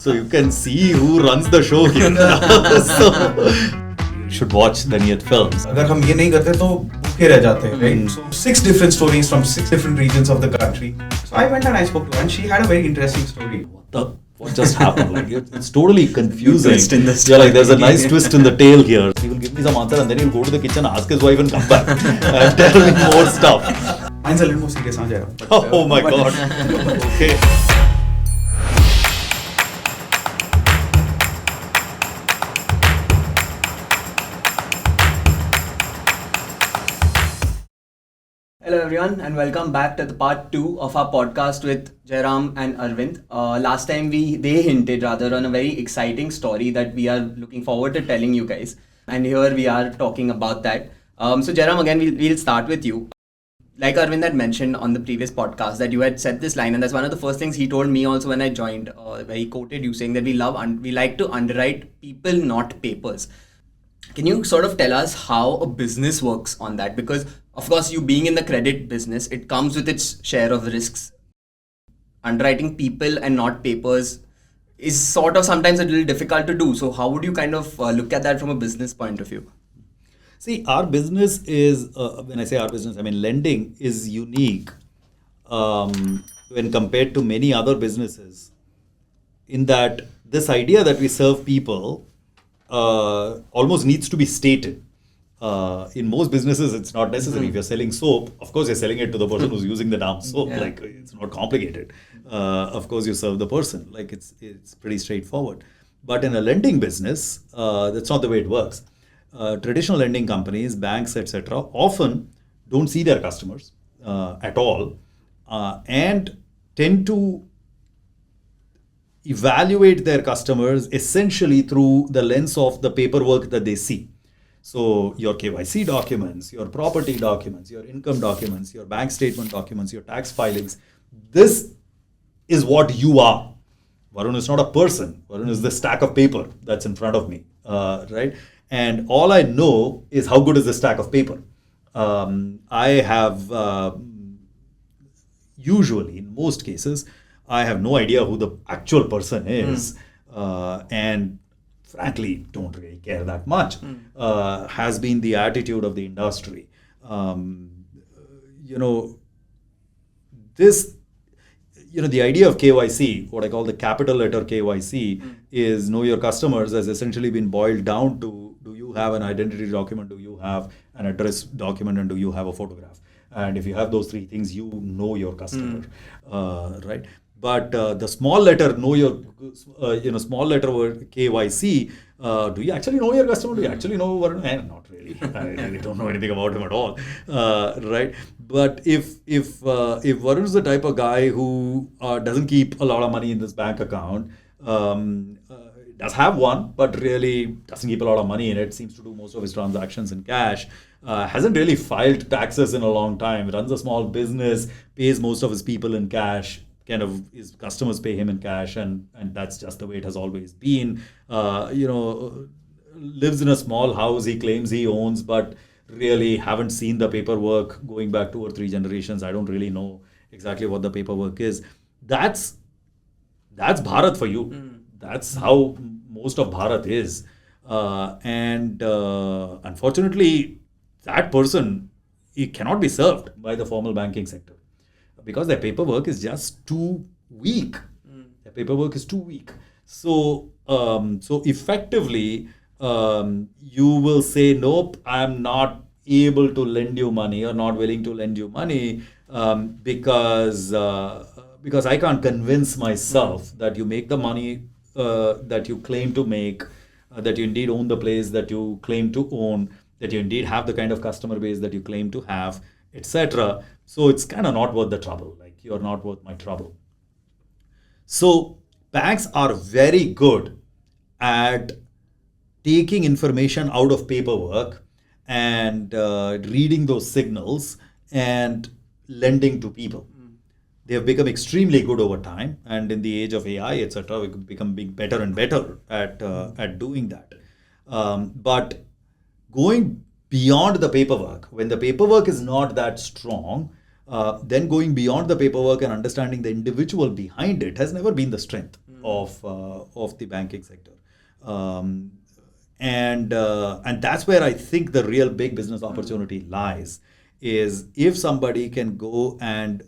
So you can see who runs the show here. So you should watch the Neeyat films. अगर हम ये नहीं करते तो भूखे रह जाते हैं, right? So 6 different stories from 6 different regions of the country. So I went and I spoke to her and she had a very interesting story. What just happened? Like it's totally confusing. Twist in the You're like, there's a nice twist in the tail here. He will give me some answer and then he'll go to the kitchen, ask his wife and come back and tell me more stuff. Mine's a little more serious, Jairam. Oh my God. Okay. Hello everyone and welcome back to the part 2 of our podcast with Jairam and Arvind. Last time they hinted rather on a very exciting story that we are looking forward to telling you guys, and here we are talking about that. So Jairam, again we'll start with you. Like Arvind had mentioned on the previous podcast that you had said this line, and that's one of the first things he told me also when I joined, where he quoted you saying that we like to underwrite people, not papers. Can you sort of tell us how a business works on that? Because of course, you being in the credit business, it comes with its share of risks. Underwriting people and not papers is sort of sometimes a little difficult to do. So how would you kind of look at that from a business point of view? See, our business is, when I say our business, I mean lending is unique when compared to many other businesses, in that this idea that we serve people almost needs to be stated. In most businesses, it's not necessary. If you're selling soap, of course, you're selling it to the person who's using the damn soap. Yeah. Like, it's not complicated. Of course, you serve the person. Like, it's pretty straightforward. But in a lending business, that's not the way it works. Traditional lending companies, banks, etc., often don't see their customers at all and tend to evaluate their customers essentially through the lens of the paperwork that they see. So your KYC documents, your property documents, your income documents, your bank statement documents, your tax filings, this is what you are. Varun is not a person. Varun is the stack of paper that's in front of me, right? And all I know is how good is the stack of paper. I have, usually, in most cases, I have no idea who the actual person is. And frankly, don't really care that much, has been the attitude of the industry. The idea of KYC, what I call the capital letter KYC, is know your customers, has essentially been boiled down to, do you have an identity document, do you have an address document, and do you have a photograph? And if you have those three things, you know your customer, right? But the small letter, small letter word KYC, do you actually know your customer? Do you actually know Varun? Not really. I really don't know anything about him at all, right? But if Varun is the type of guy who doesn't keep a lot of money in this bank account, does have one, but really doesn't keep a lot of money in it, seems to do most of his transactions in cash, hasn't really filed taxes in a long time, runs a small business, pays most of his people in cash, kind of his customers pay him in cash, and that's just the way it has always been. Lives in a small house he claims he owns, but really haven't seen the paperwork going back 2 or 3 generations. I don't really know exactly what the paperwork is. That's Bharat for you. That's how most of Bharat is. Unfortunately, that person, he cannot be served by the formal banking sector, because their paperwork is just too weak. Their paperwork is too weak. So effectively, you will say, nope, I'm not able to lend you money or not willing to lend you money because I can't convince myself that you make the money that you claim to make, that you indeed own the place that you claim to own, that you indeed have the kind of customer base that you claim to have, etc. So it's kind of not worth the trouble. Like, you're not worth my trouble. So banks are very good at taking information out of paperwork and reading those signals and lending to people. They have become extremely good over time, and in the age of AI, etc., we could become better and better at doing that. But going beyond the paperwork, when the paperwork is not that strong, then going beyond the paperwork and understanding the individual behind it has never been the strength. of the banking sector. And that's where I think the real big business opportunity lies, is if somebody can go and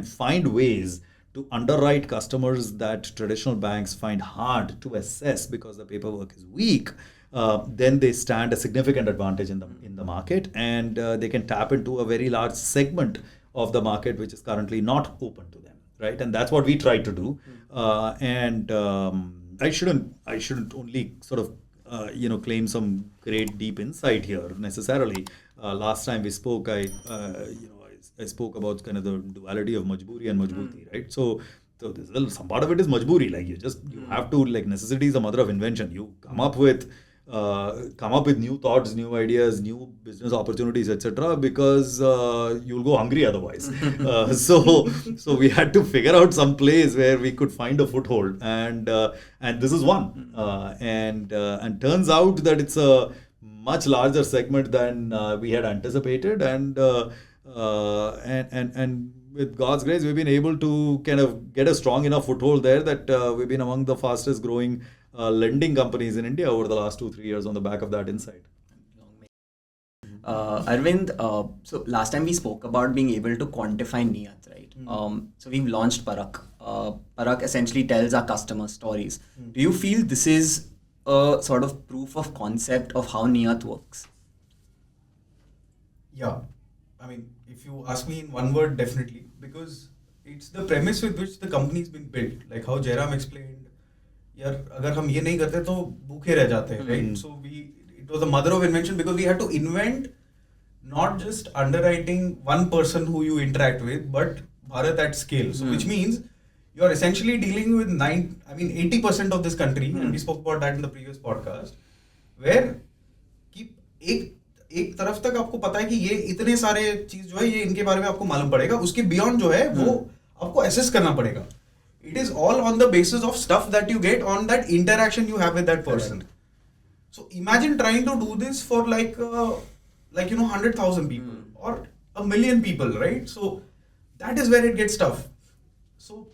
find ways to underwrite customers that traditional banks find hard to assess because the paperwork is weak, then they stand a significant advantage in the market, and they can tap into a very large segment of the market which is currently not open to them, right? And that's what we try to do. I shouldn't only sort of claim some great deep insight here necessarily. Last time we spoke, I spoke about kind of the duality of majboori and majbooti, right? So some part of it is majboori, like you have to, like, necessity is the mother of invention. You come up with new thoughts, new ideas, new business opportunities, etc., because you'll go hungry otherwise. So we had to figure out some place where we could find a foothold, and this is one. And turns out that it's a much larger segment than we had anticipated, and with God's grace, we've been able to kind of get a strong enough foothold there that we've been among the fastest growing lending companies in India over the last 2-3 years on the back of that insight. Arvind, so last time we spoke about being able to quantify Neeyat, right? So we've launched Parakh. Parakh essentially tells our customers stories. Do you feel this is a sort of proof of concept of how Neeyat works? Yeah. I mean, if you ask me in one word, definitely, because it's the premise with which the company's been built. Like how Jairam explained, यार अगर हम ये नहीं करते तो भूखे रह जाते हैं, right? So it was the mother of invention, because we had to invent not just underwriting one person who you interact with, but Bharat at scale. So which means you are essentially dealing with 80% of this country, and we spoke about that in the previous podcast, where एक तरफ तक आपको पता है कि ये इतने सारे चीज जो है ये इनके बारे में आपको मालूम पड़ेगा, उसके बियॉन्ड जो है वो आपको असेस करना पड़ेगा. It is all on the basis of stuff that you get on that interaction you have with that person. So imagine trying to do this for 100,000 people or 1 million people, right? So that is where it gets tough. So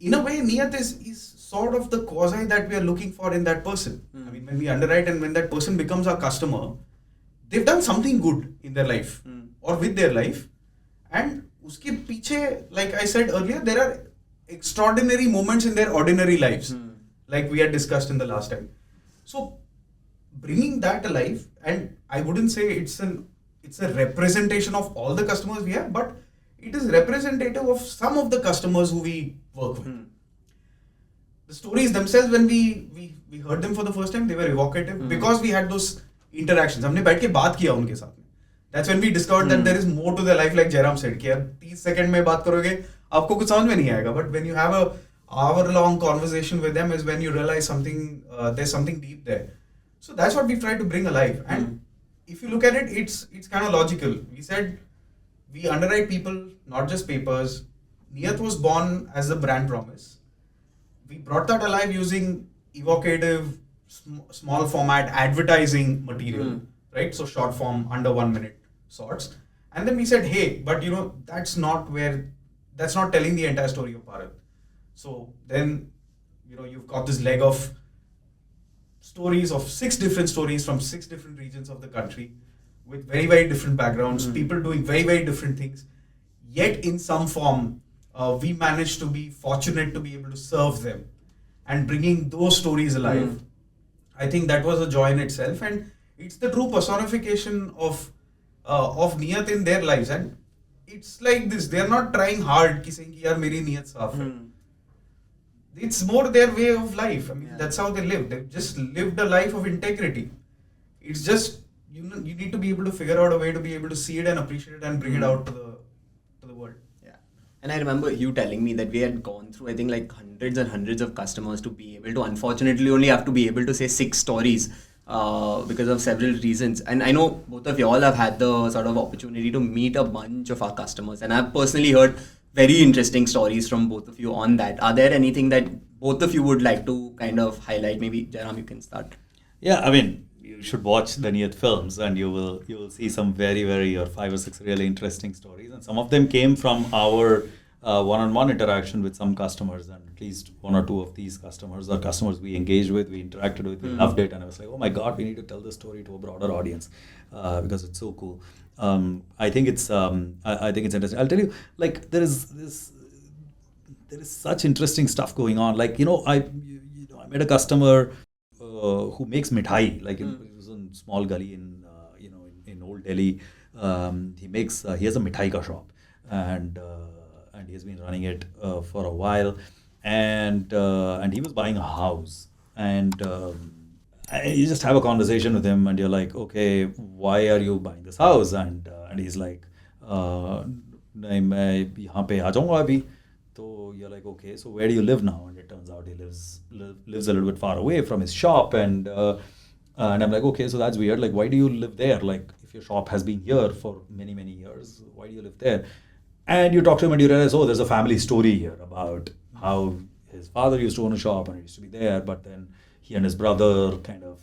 in a way, Neeyat is sort of the quasi that we are looking for in that person. I mean, when we underwrite and when that person becomes our customer, they've done something good in their life or with their life, and uske piche, like I said earlier, there are extraordinary moments in their ordinary lives, like we had discussed in the last time. So bringing that alive, and I wouldn't say it's a representation of all the customers we have, but it is representative of some of the customers who we work with. The stories themselves, when we heard them for the first time, they were evocative because we had those interactions. हमने बैठ के बात किया उनके साथ में. That's when we discovered that there is more to their life, like Jairam said, कि यार 30 सेकंड में बात करोगे आपको कुछ समझ में नहीं आएगा, but when you have a hour-long conversation with them is when you realize there's something deep there. So that's what we try to bring alive. And if you look at it, it's kind of logical. We said we underwrite people, not just papers. Neeyat was born as a brand promise. We brought that alive using evocative, small format advertising material, right? So short form, under 1 minute sorts. And then we said, hey, but that's not telling the entire story of Bharat. So then, you've got this leg of stories of 6 different stories from 6 different regions of the country with very, very different backgrounds, people doing very, very different things. Yet in some form, we managed to be fortunate to be able to serve them and bringing those stories alive. I think that was a joy in itself, and it's the true personification of Neeyat in their lives. And it's like this, they're not trying hard ki saying ki yaar meri niyat saaf hai. It's more their way of life. I mean, that's how they live. They've just lived a life of integrity. It's just you need to be able to figure out a way to be able to see it and appreciate it and bring it out to the world. Yeah. And I remember you telling me that we had gone through, I think, like hundreds and hundreds of customers to be able to, unfortunately, only have to be able to say 6 stories because of several reasons. And I know both of you all have had the sort of opportunity to meet a bunch of our customers, and I've personally heard very interesting stories from both of you on that. Are there anything that both of you would like to kind of highlight? Maybe Jairam, you can start. Yeah, I mean, you should watch the Neeyat films, and you will see some very, very, or 5 or 6 really interesting stories, and some of them came from our one-on-one interaction with some customers, and at least one or two of these customers are customers we engaged with, we interacted with, we loved it, and I was like, oh my God, we need to tell this story to a broader audience because it's so cool. I think it's interesting. I'll tell you, like there is such interesting stuff going on. Like I met a customer who makes mithai, like it was a small gully in Old Delhi. He has a mithai ka shop, and he has been running it for a while, and he was buying a house, and you just have a conversation with him, and you're like, okay, why are you buying this house? And he's like, नहीं मैं यहाँ पे आ जाऊँगा अभी. So you're like, okay, so where do you live now? And it turns out he lives a little bit far away from his shop, and I'm like, okay, so that's weird. Like, why do you live there? Like, if your shop has been here for many, many years, why do you live there? And you talk to him and you realize, oh, there's a family story here about how his father used to own a shop and he used to be there, but then he and his brother kind of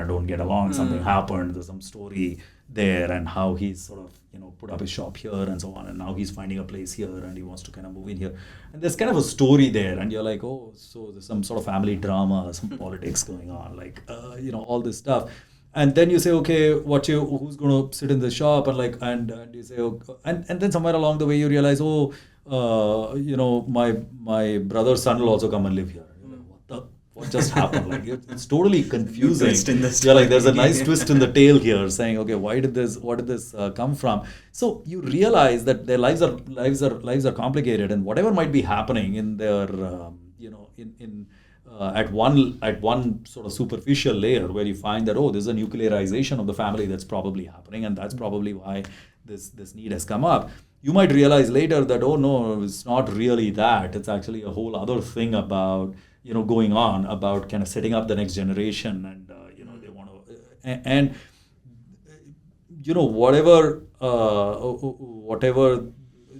don't get along. Something happened. There's some story there, and how he's sort of put up his shop here and so on, and now he's finding a place here and he wants to kind of move in here, and there's kind of a story there, and you're like, oh, so there's some sort of family drama, some politics going on, like all this stuff. And then you say, okay, who's going to sit in the shop, and you say, okay, and then somewhere along the way you realize, my brother's son will also come and live here. What just happened? Like it's totally confusing. Yeah, like there's a nice twist in the tale here, saying, okay, what did this come from? So you realize that their lives are complicated, and whatever might be happening in their at one sort of superficial layer, where you find that there's a nuclearization of the family that's probably happening, and that's probably why this need has come up. You might realize later that no, it's not really that. It's actually a whole other thing about going on, about kind of setting up the next generation, and they want to whatever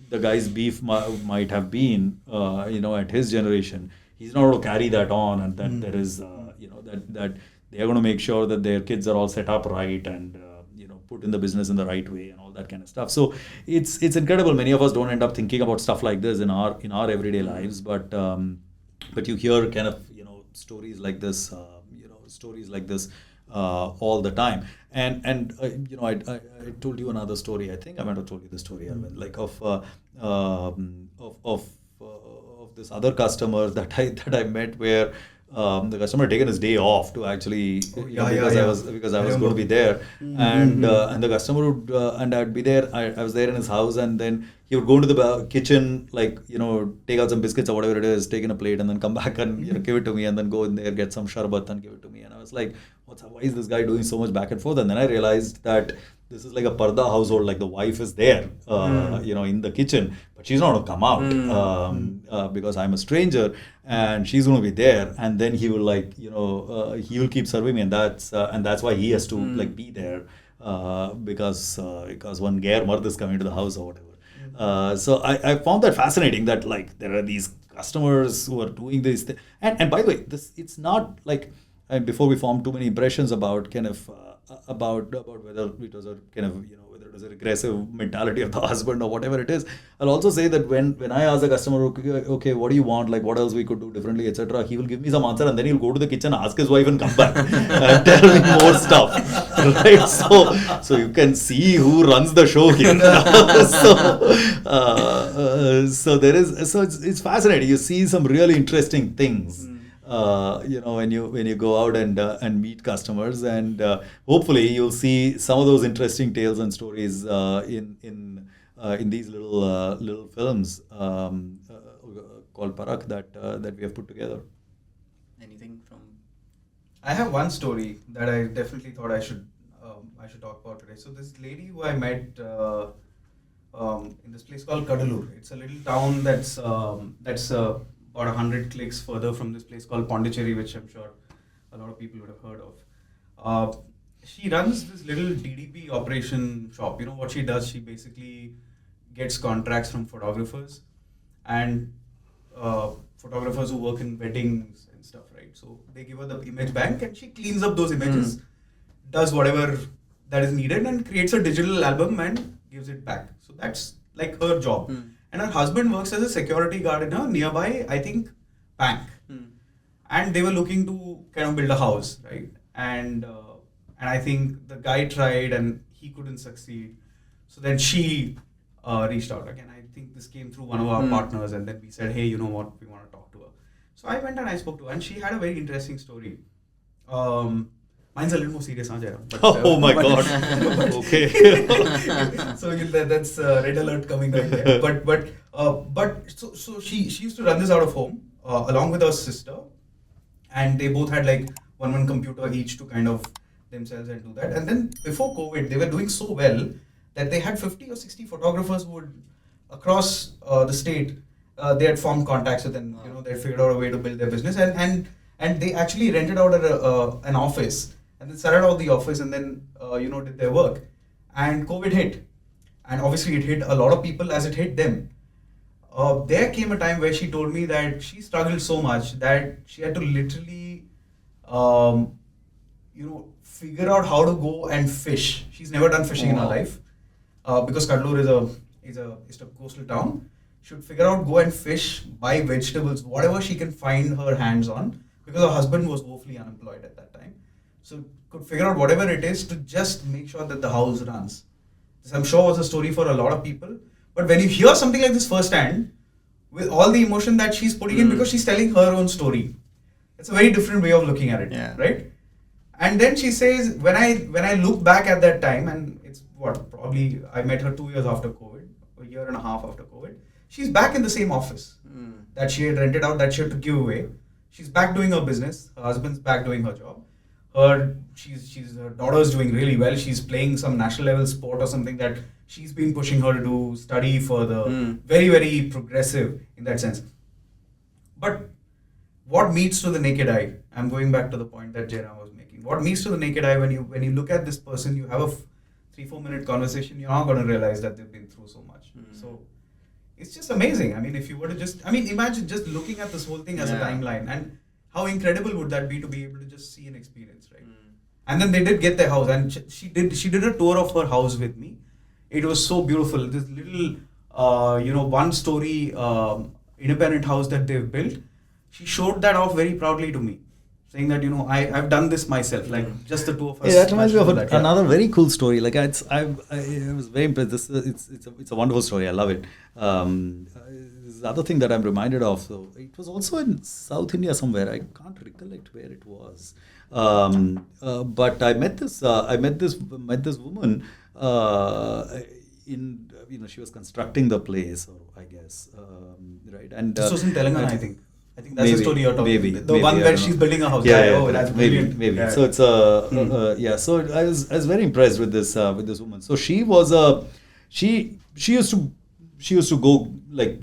the guy's beef might have been at his generation, he's not going to carry that on, and that there is that they are going to make sure that their kids are all set up right, and put in the business in the right way, and all that kind of stuff. So it's incredible. Many of us don't end up thinking about stuff like this in our everyday lives, but you hear kind of stories like this all the time. And I told you another story. I think I might have told you the story, Arvind, like of this other customer that I met, where the customer had taken his day off to actually because I was going to be there, and the customer would and I'd be there. I was there in his house, and then he would go into the kitchen, like take out some biscuits or whatever it is, take in a plate, and then come back and give it to me, and then go in there, get some sharbat and give it to me. And I was like, why is this guy doing so much back and forth? And then I realized that this is like a parda household, like the wife is there, in the kitchen, but she's not going to come out because I'm a stranger, and she's going to be there. And then he will he will keep serving me, and that's why he has to like be there because one gair mard is coming to the house or whatever. So I found that fascinating, that like there are these customers who are doing this and by the way, it's not like, and before we form too many impressions about kind of about whether it was a kind of whether it was a regressive mentality of the husband or whatever it is, I'll also say that when I ask the customer, okay, what do you want, like what else we could do differently, etc., he will give me some answer, and then he'll go to the kitchen, ask his wife, and come back and tell me more stuff, right? So you can see who runs the show here. So it's fascinating. You see some really interesting things. When you go out and meet customers, and hopefully you'll see some of those interesting tales and stories in these little films called Parakh that we have put together. Anything from? I have one story that I definitely thought I should talk about today. So this lady who I met in this place called Kadalur. It's a little town that's about 100 clicks further from this place called Pondicherry, which I'm sure a lot of people would have heard of. She runs this little DDP operation shop. What she does, she basically gets contracts from photographers and photographers who work in weddings and stuff, right? So they give her the image bank, and she cleans up those images, does whatever that is needed, and creates a digital album and gives it back. So that's like her job. and her husband works as a security guard in a nearby, I think, bank. And they were looking to kind of build a house, right? And I think the guy tried and he couldn't succeed. So then she reached out again. I think this came through one of our partners, and then we said, hey, you know what, we want to talk to her. So I went and I spoke to her, and she had a very interesting story. Mine's a little more serious, huh, Jairam? Oh my God. Okay. So that's red alert coming right there. But so she used to run this out of home along with her sister, and they both had like one computer each to kind of themselves and do that. And then before COVID, they were doing so well that they had 50 or 60 photographers who would across the state. They had formed contacts with them. You know, they figured out a way to build their business, and they actually rented out an office. And then started out the office and then, did their work. And COVID hit. And obviously it hit a lot of people as it hit them. There came a time where she told me that she struggled so much that she had to literally, figure out how to go and fish. She's never done fishing in her life. Because Kadlur is a coastal town. She would figure out, go and fish, buy vegetables, whatever she can find her hands on. Because her husband was woefully unemployed at that time. So could figure out whatever it is to just make sure that the house runs. This I'm sure was a story for a lot of people. But when you hear something like this firsthand, with all the emotion that she's putting in because she's telling her own story, it's a very different way of looking at it, right? And then she says, when I look back at that time, and it's probably I met her 2 years after COVID, a year and a half after COVID, she's back in the same office that she had rented out, that she had to give away. She's back doing her business. Her husband's back doing her job. Her daughter's doing really well. She's playing some national level sport or something that she's been pushing her to do, study further. Very, very progressive in that sense. But what meets to the naked eye? I'm going back to the point that Jairam was making. What meets to the naked eye when you look at this person, you have a 3-4 minute conversation, you're not going to realize that they've been through so much. So it's just amazing. I mean, if you were to imagine just looking at this whole thing as a timeline, and how incredible would that be to be able to just see and experience, right? And then they did get their house, and she did a tour of her house with me. It was so beautiful. This little, 1-story independent house that they've built. She showed that off very proudly to me, saying that I've done this myself. Like just the two of us. Yeah, that reminds me of another very cool story. Like I was very impressed. It's a wonderful story. I love it. The other thing that I'm reminded of, so it was also in South India somewhere. I can't recollect where it was, but I met this woman. She was constructing the place, or I guess, right? And this was in Telangana, I think. I think that's maybe, the story you're talking about. The maybe, one where she's building a house. That's brilliant. Maybe. Yeah. So it's So I was very impressed with this woman. So she was she used to go, like,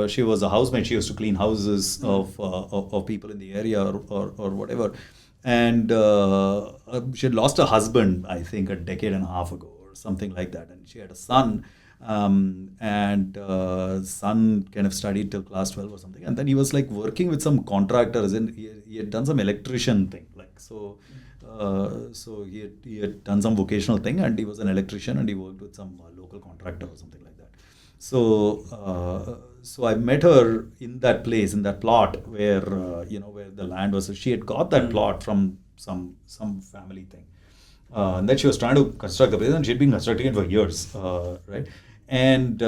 she was a housemaid. She used to clean houses of people in the area or whatever. And she had lost her husband, I think, a decade and a half ago or something like that. And she had a son. And son kind of studied till class 12 or something. And then he was like working with some contractors, and he had done some electrician thing. Like, so he had done some vocational thing, and he was an electrician, and he worked with some local contractor or something like that. So I met her in that place, in that plot where where the land was. So she had got that plot from some family thing, and then she was trying to construct the place, and she had been constructing it for years, right? And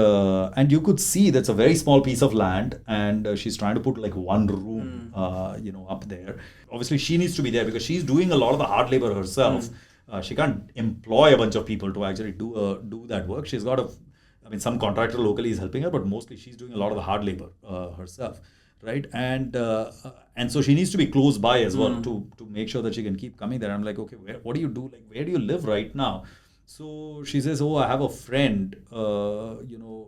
you could see that's a very small piece of land, and she's trying to put like one room, up there. Obviously, she needs to be there because she's doing a lot of the hard labor herself. She can't employ a bunch of people to actually do that work. She's got some contractor locally is helping her, but mostly she's doing a lot of the hard labor herself, right? And so she needs to be close by as well to make sure that she can keep coming there. I'm like, okay, what do you do? Like, where do you live right now? So she says, I have a friend, two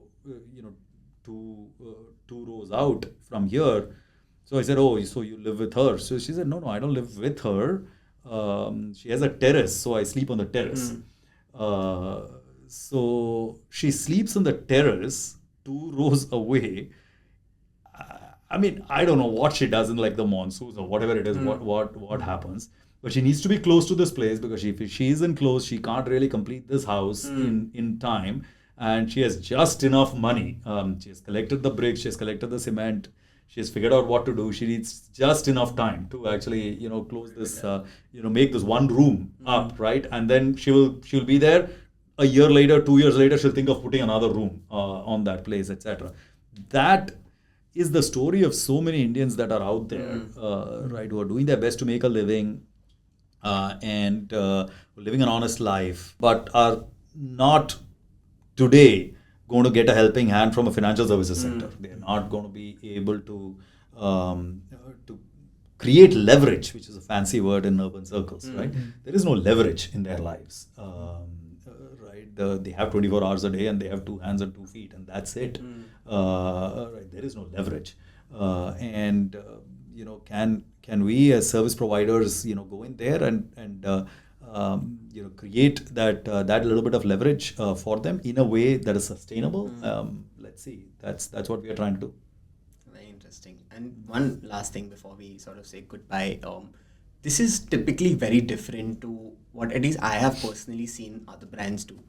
rows out from here. So I said, so you live with her? So she said, no, I don't live with her. She has a terrace, so I sleep on the terrace. So she sleeps on the terrace 2 rows away. I don't know what she does in like the monsoons or whatever it is, what happens. But she needs to be close to this place because if she isn't close, she can't really complete this house in time. and she has just enough money. She has collected the bricks, she has collected the cement, she has figured out what to do. She needs just enough time to actually, close this, make this one room up, right? And then she'll be there. A year later, 2 years later, she'll think of putting another room on that place, etc. That is the story of so many Indians that are out there, right, who are doing their best to make a living and living an honest life, but are not today going to get a helping hand from a financial services sector. They're not going to be able to create leverage, which is a fancy word in urban circles, right? There is no leverage in their lives. They have 24 hours a day and they have 2 hands and 2 feet, and that's it. Right, there is no leverage. Can we as service providers, go in there and create that little bit of leverage for them in a way that is sustainable? Let's see. That's what we are trying to do. Very interesting. And one last thing before we sort of say goodbye. This is typically very different to what at least I have personally seen other brands do.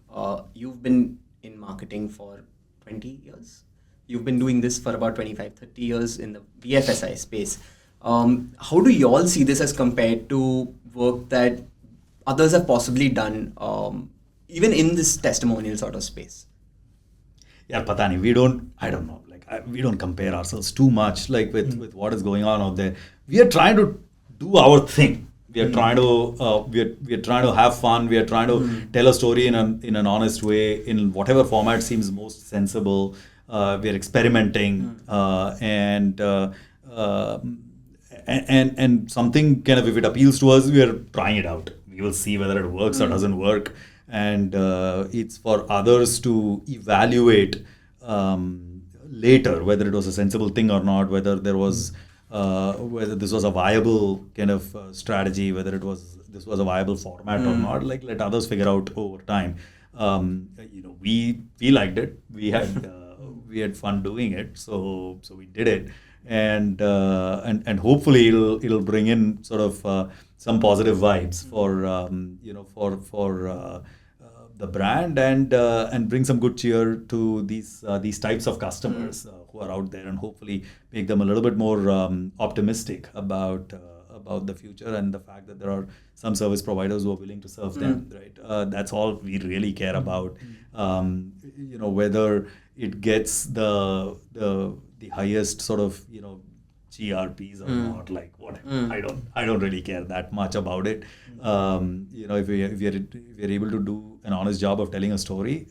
You've been in marketing for 20 years. You've been doing this for about 25, 30 years in the BFSI space. How do you all see this as compared to work that others have possibly done, even in this testimonial sort of space? Yeah, Patani, we don't compare ourselves too much with what is going on out there. We are trying to do our thing. We are trying to we are trying to have fun. We are trying to tell a story in an honest way, in whatever format seems most sensible. We are experimenting and something kind of, if it appeals to us, we are trying it out. We will see whether it works or doesn't work, and it's for others to evaluate later whether it was a sensible thing or not, whether there was whether this was a viable kind of strategy, whether this was a viable format or not. Let others figure out over time. We liked it. We had fun doing it, so we did it, and hopefully it'll bring in sort of some positive vibes for the brand and bring some good cheer to these types of customers who are out there, and hopefully make them a little bit more optimistic about the future and the fact that there are some service providers who are willing to serve them. Right, that's all we really care about. Whether it gets the highest sort of GRPs or not, whatever. I don't really care that much about it. If we are able to do an honest job of telling a story,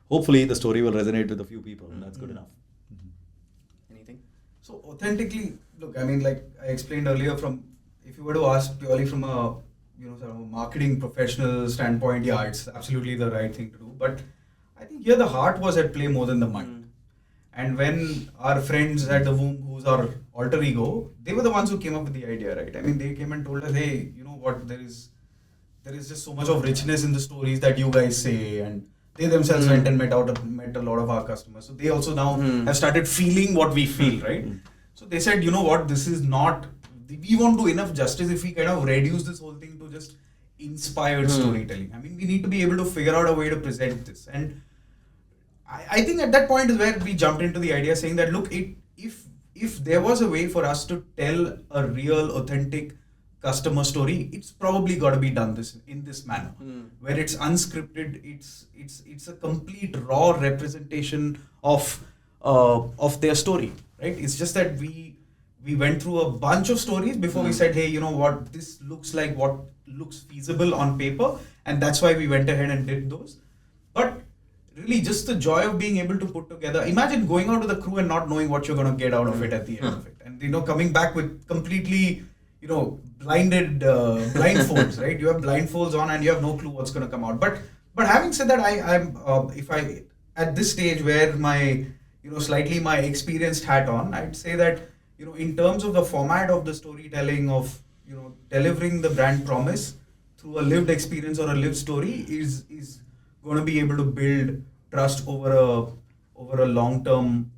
hopefully the story will resonate with a few people, and that's good enough. Anything? So authentically, look, like I explained earlier, if you were to ask purely from a sort of a marketing professional standpoint, yeah, it's absolutely the right thing to do. But I think here the heart was at play more than the mind. And when our friends at the Womb, who's our alter ego, they were the ones who came up with the idea, right? They came and told us, hey, you know what, there is just so much of richness in the stories that you guys say, and they themselves went and met a lot of our customers. So they also now have started feeling what we feel, right? So they said, you know what, this is not, we won't do enough justice if we kind of reduce this whole thing to just inspired storytelling. We need to be able to figure out a way to present this. And I think at that point is where we jumped into the idea, saying that, look, if there was a way for us to tell a real, authentic customer story, it's probably got to be done in this manner, where it's unscripted. It's a complete raw representation of their story, right? It's just that we went through a bunch of stories before we said, hey, you know what, this looks like what looks feasible on paper, and that's why we went ahead and did those. But really, just the joy of being able to put together. Imagine going out to the crew and not knowing what you're going to get out of it at the end of it, and coming back with completely, blindfolds, right? You have blindfolds on and you have no clue what's going to come out. But having said that, I'm if I at this stage where my slightly my experienced hat on, I'd say that in terms of the format of the storytelling of delivering the brand promise through a lived experience or a lived story is going to be able to build trust over a long term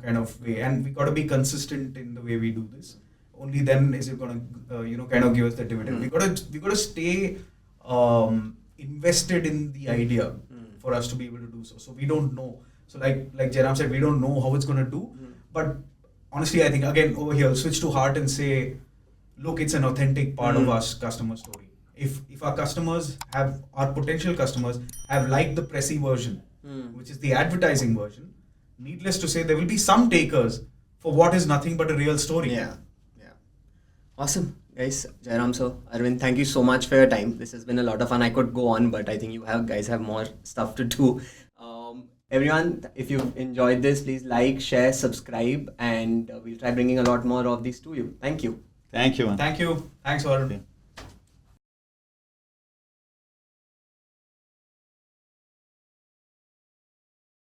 kind of way, and we got to be consistent in the way we do this. Only then is it going to kind of give us the dividend. We got to stay invested in the idea for us to be able to do so. So we don't know. So like Jairam said, we don't know how it's going to do. But honestly, I think again over here, switch to heart and say, look, it's an authentic part of our customer story. If our customers our potential customers have liked the pressy version, which is the advertising version, needless to say, there will be some takers for what is nothing but a real story. Yeah. Awesome, guys. Jairam sir, Arvind, thank you so much for your time. This has been a lot of fun. I could go on, but I think you guys have more stuff to do. Everyone, if you enjoyed this, please like, share, subscribe, and we'll try bringing a lot more of these to you. Thank you. Thank you, man. Thank you. Thanks, Varun.